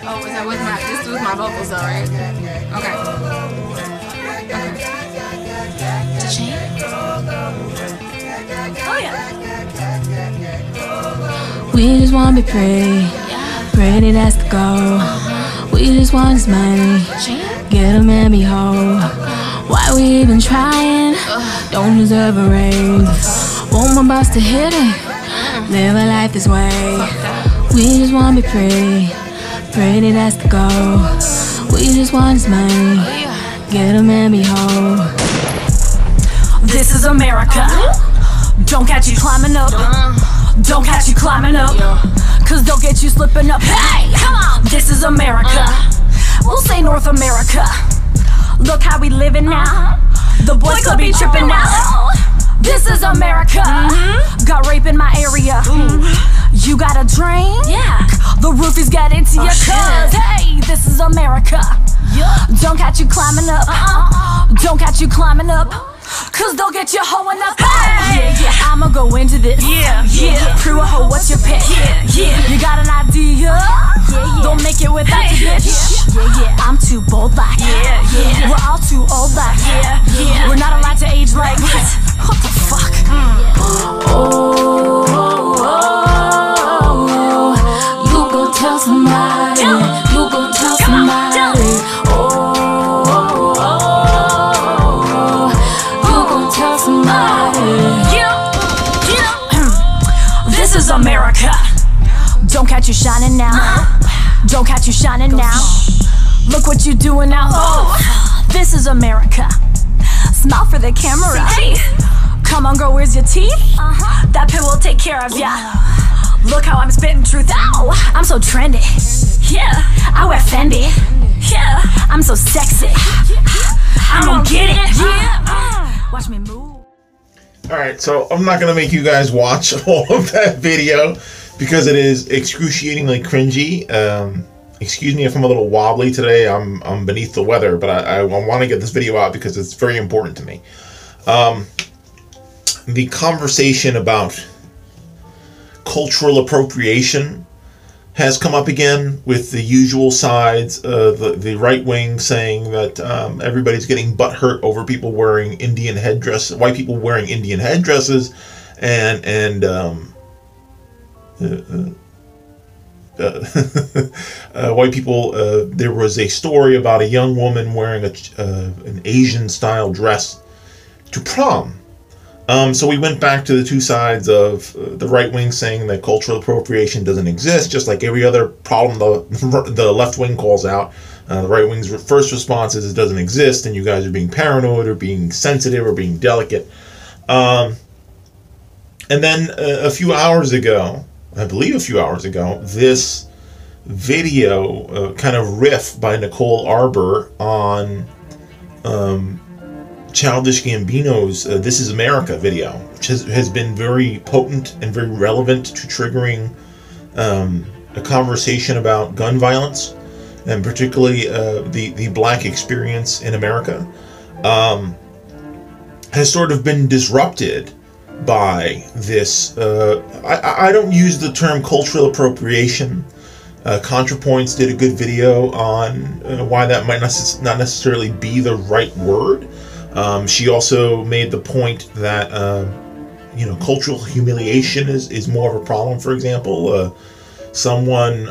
Oh, that was my, this was my vocals though, right? Okay. The chain? Oh yeah. We just wanna be pretty, pretty, that's the goal. We just want this money, get a man be whole. Why we even trying? Don't deserve a raise. Want my boss to hit it, live a life this way. We just wanna be pretty, pretty, that's the goal. We just want this money, get a man be whole. This is America. Don't catch you climbing up. Don't catch you climbing up, cause they'll get you slipping up. Hey, come on. This is America. We'll say North America. Look how we living now. The boys could be tripping now. This is America. Got rape in my area. You got a drink? Yeah. The roof is getting to your cuz. Hey, this is America. Don't catch you climbing up. Don't catch you climbing up, cause they'll get you hoeing up. Hey, I'ma go into this. Crew a hoe, what's your pitch? You got an idea? Don't make it without your bitch. I'm too bold like. We're all too old like. We're not allowed to age like. What the fuck? You go tell somebody. You go tell somebody. This is America. Don't catch you shining now. Don't catch you shining now. Look what you doing now. Oh, this is America. Smile for the camera. Come on, girl, where's your teeth? That pin will take care of ya. Look how I'm spitting truth. Ow, I'm so trendy. Yeah, I wear Fendi. Yeah, I'm so sexy. I'm gonna get it. Yeah, watch me move. Alright, so I'm not going to make you guys watch all of that video because it is excruciatingly cringy. Excuse me if I'm a little wobbly today. I'm beneath the weather, but I want to get this video out because it's very important to me. The conversation about cultural appropriation has come up again with the usual sides. The right wing saying that everybody's getting butthurt over people wearing Indian headdress, white people wearing Indian headdresses, and white people. There was a story about a young woman wearing an Asian style dress to prom. So we went back to the two sides of the right wing saying that cultural appropriation doesn't exist, just like every other problem the left wing calls out. The right wing's first response is it doesn't exist, and you guys are being paranoid or being sensitive or being delicate. And then a few hours ago, I believe a few hours ago, this video, kind of riff by Nicole Arbour on Childish Gambino's This Is America video, which has been very potent and very relevant to triggering a conversation about gun violence, and particularly the black experience in America, has sort of been disrupted by this. I don't use the term cultural appropriation. ContraPoints did a good video on why that might not necessarily be the right word. She also made the point that cultural humiliation is more of a problem. For example, someone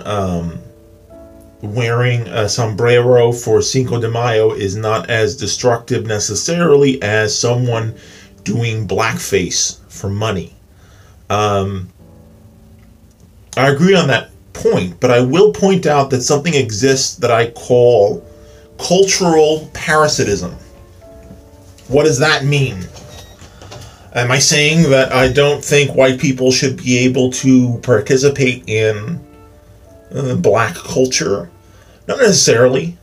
wearing a sombrero for Cinco de Mayo is not as destructive necessarily as someone doing blackface for money. I agree on that point, but I will point out that something exists that I call cultural parasitism. What does that mean? Am I saying that I don't think white people should be able to participate in black culture? Not necessarily.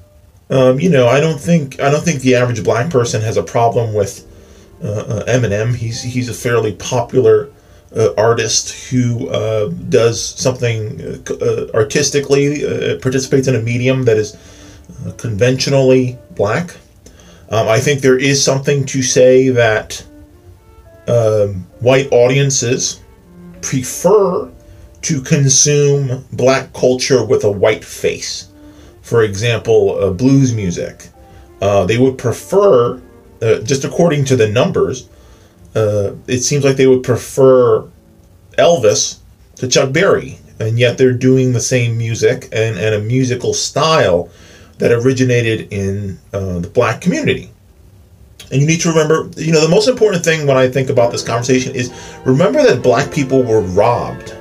I don't think the average black person has a problem with Eminem. He's a fairly popular artist who does something artistically, participates in a medium that is conventionally black. I think there is something to say that white audiences prefer to consume black culture with a white face. For example, blues music. They would prefer, just according to the numbers, it seems like they would prefer Elvis to Chuck Berry. And yet they're doing the same music and a musical style that originated in the black community. And you need to remember, the most important thing when I think about this conversation is remember that black people were robbed.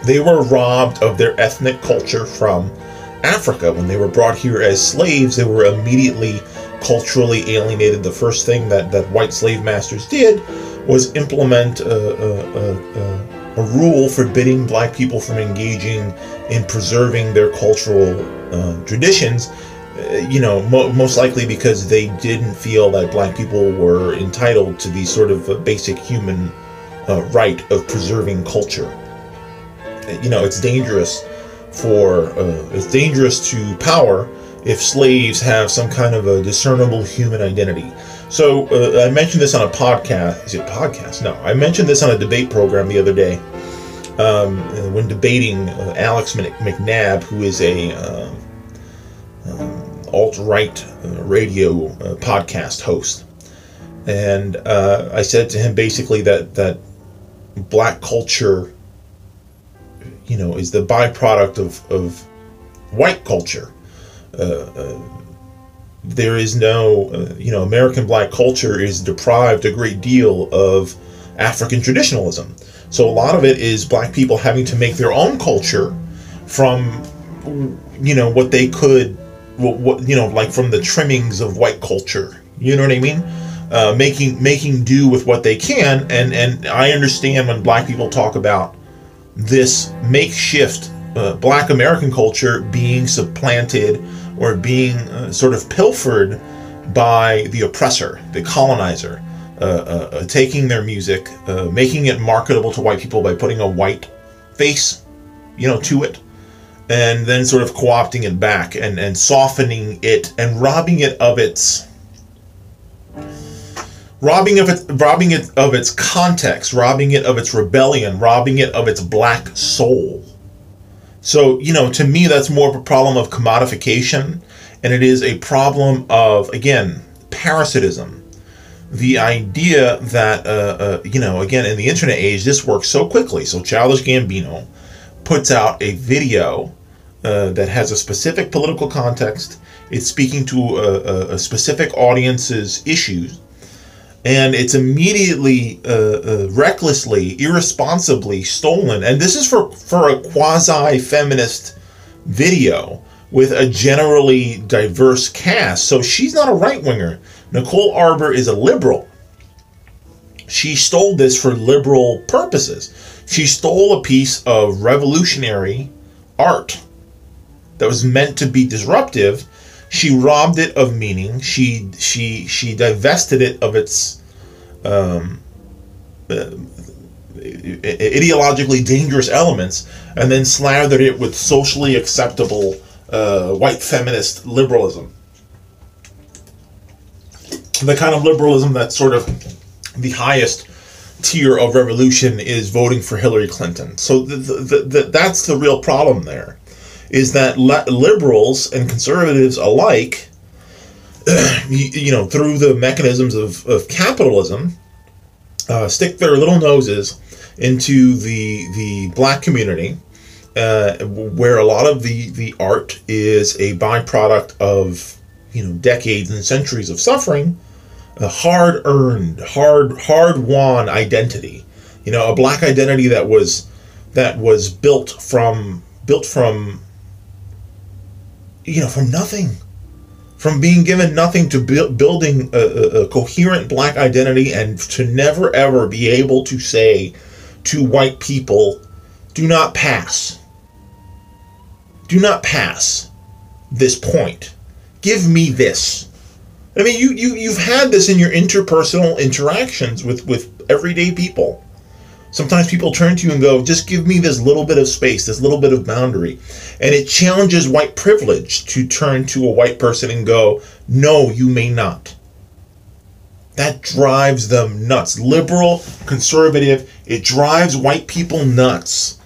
They were robbed of their ethnic culture from Africa. When they were brought here as slaves, they were immediately culturally alienated. The first thing that white slave masters did was implement a rule forbidding black people from engaging in preserving their cultural traditions. Most likely because they didn't feel that black people were entitled to the sort of basic human right of preserving culture. It's dangerous to power if slaves have some kind of a discernible human identity. So I mentioned this on a podcast. Is it podcast? No, I mentioned this on a debate program the other day when debating Alex McNabb, who is a alt-right radio podcast host. And I said to him basically that black culture, is the byproduct of white culture. There is no, American black culture is deprived a great deal of African traditionalism. So a lot of it is black people having to make their own culture from, what they could, like from the trimmings of white culture. You know what I mean? Making do with what they can. And I understand when black people talk about this makeshift black American culture being supplanted or being sort of pilfered by the oppressor, the colonizer, taking their music, making it marketable to white people by putting a white face, to it, and then sort of co-opting it back and softening it and robbing it of its context, robbing it of its rebellion, robbing it of its black soul. So, to me, that's more of a problem of commodification, and it is a problem of, again, parasitism. The idea that, again, in the internet age, this works so quickly. So Childish Gambino puts out a video that has a specific political context. It's speaking to a specific audience's issues. And it's immediately, recklessly, irresponsibly stolen. And this is for a quasi-feminist video with a generally diverse cast. So she's not a right-winger. Nicole Arbour is a liberal. She stole this for liberal purposes. She stole a piece of revolutionary art that was meant to be disruptive. She robbed it of meaning. She divested it of its ideologically dangerous elements, and then slathered it with socially acceptable white feminist liberalism. The kind of liberalism that's sort of the highest tier of revolution is voting for Hillary Clinton. So that's the real problem there. Is that liberals and conservatives alike, through the mechanisms of capitalism, stick their little noses into the black community, where a lot of the art is a byproduct of decades and centuries of suffering, a hard-earned, hard-won identity, a black identity that was built from nothing, from being given nothing to building a coherent black identity, and to never ever be able to say to white people, do not pass this point. Give me this. I mean, you've had this in your interpersonal interactions with everyday people. Sometimes people turn to you and go, just give me this little bit of space, this little bit of boundary. And it challenges white privilege to turn to a white person and go, no, you may not. That drives them nuts. Liberal, conservative, it drives white people nuts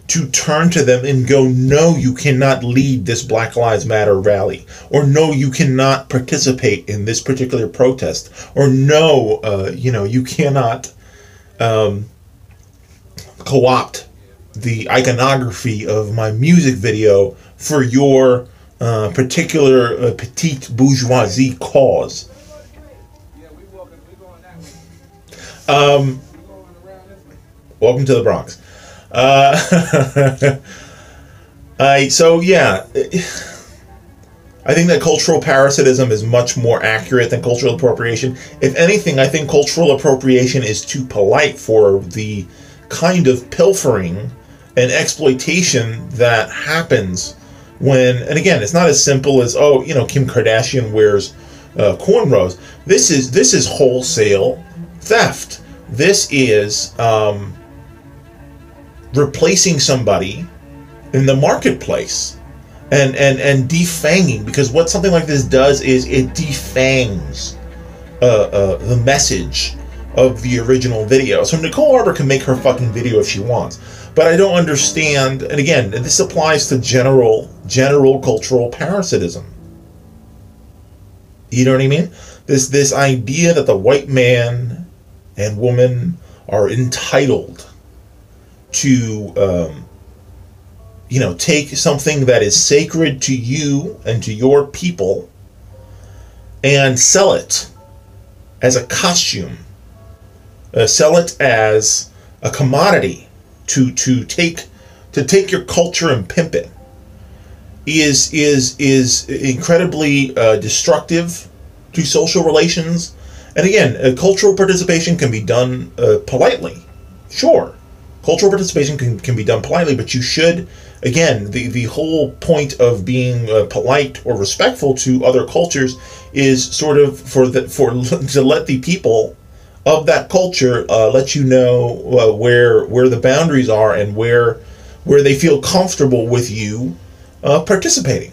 to turn to them and go, no, you cannot lead this Black Lives Matter rally, or no, you cannot participate in this particular protest, or no, you cannot co-opt the iconography of my music video for your particular petite bourgeoisie cause. Welcome to the Bronx. So yeah, I think that cultural parasitism is much more accurate than cultural appropriation. If anything, I think cultural appropriation is too polite for the kind of pilfering and exploitation that happens when, and again, it's not as simple as, oh, Kim Kardashian wears cornrows. This is wholesale theft. This is replacing somebody in the marketplace and defanging, because what something like this does is it defangs the message of the original video. So Nicole Arbour can make her fucking video if she wants, but I don't understand, and again, this applies to general cultural parasitism. You know what I mean? This idea that the white man and woman are entitled to take something that is sacred to you and to your people and sell it as a costume, sell it as a commodity, to take your culture and pimp it, is incredibly destructive to social relations. And again, cultural participation can be done politely. Sure, cultural participation can be done politely, but you should, again, the whole point of being polite or respectful to other cultures is sort of to let the people of that culture let you know where the boundaries are and where they feel comfortable with you participating.